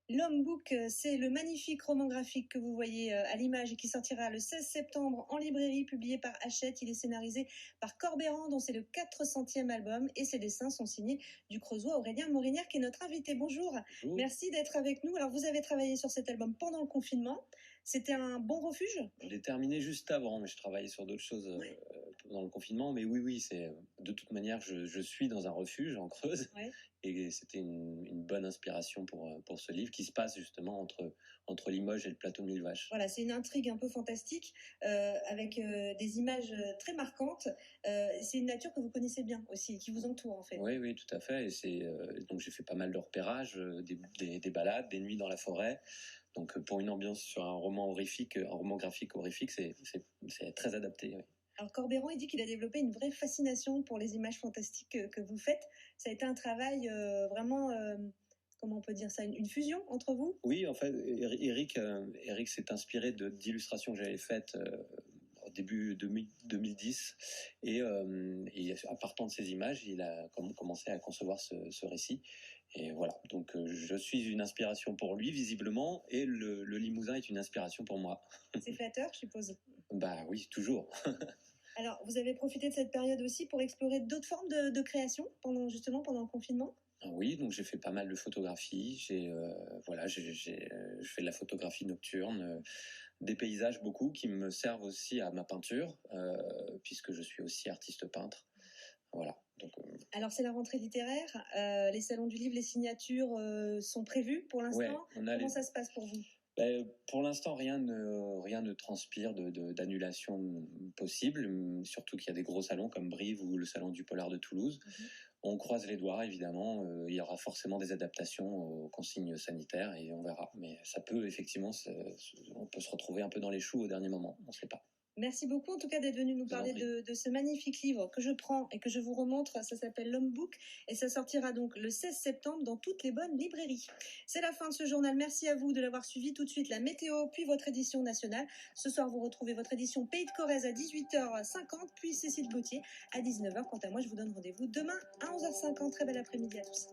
L'Homme Book, c'est le magnifique roman graphique que vous voyez à l'image et qui sortira le 16 septembre en librairie, publié par Hachette. Il est scénarisé par Corbéran, dont c'est le 400e album, et ses dessins sont signés du Creusois Aurélien Morinière, qui est notre invité. Bonjour, Bonjour. merci d'être avec nous. Alors, vous avez travaillé sur cet album pendant le confinement. C'était un bon refuge? Je l'ai terminé juste avant, mais je travaillais sur d'autres choses pendant le confinement. Mais oui, c'est de toute manière, je suis dans un refuge en Creuse, Ouais. et c'était une bonne inspiration pour ce livre qui se passe justement entre Limoges et le plateau de Mille Vaches. Voilà, c'est une intrigue un peu fantastique, avec des images très marquantes. C'est une nature que vous connaissez bien aussi, qui vous entoure en fait. Oui, tout à fait. Et donc j'ai fait pas mal de repérages, des balades, des nuits dans la forêt. Donc pour une ambiance sur un roman horrifique, un roman graphique horrifique, c'est très adapté. Oui. Alors Corbéran, il dit qu'il a développé une vraie fascination pour les images fantastiques que vous faites. Ça a été un travail vraiment, comment on peut dire ça, une fusion entre vous? Oui, en fait, Eric s'est inspiré d'illustrations que j'avais faites au début 2010, et à partant de ces images, il a commencé à concevoir ce récit. Et voilà, donc je suis une inspiration pour lui visiblement, et le Limousin est une inspiration pour moi. C'est flatteur, je suppose. Bah oui, toujours. Alors, vous avez profité de cette période aussi pour explorer d'autres formes de création pendant le confinement? Oui, donc j'ai fait pas mal de photographie. Je fais de la photographie nocturne, des paysages beaucoup qui me servent aussi à ma peinture, puisque je suis aussi artiste peintre. Voilà. Donc, Alors, c'est la rentrée littéraire. Les salons du livre, les signatures sont prévues pour l'instant. ouais, Comment ça se passe pour vous? Pour l'instant, rien ne transpire d'annulation possible, surtout qu'il y a des gros salons comme Brive ou le salon du Polar de Toulouse. On croise les doigts, évidemment. Il y aura forcément des adaptations aux consignes sanitaires et on verra. Mais ça peut, effectivement, on peut se retrouver un peu dans les choux au dernier moment. On ne sait pas. Merci beaucoup en tout cas d'être venu nous parler de ce magnifique livre que je prends et que je vous remontre. Ça s'appelle L'Homme Book et ça sortira donc le 16 septembre dans toutes les bonnes librairies. C'est la fin de ce journal. Merci à vous de l'avoir suivi. Tout de suite la météo, puis votre édition nationale. Ce soir, vous retrouvez votre édition Pays de Corrèze à 18h50, puis Cécile Gauthier à 19h. Quant à moi, je vous donne rendez-vous demain à 11h50. Très bel après-midi à tous.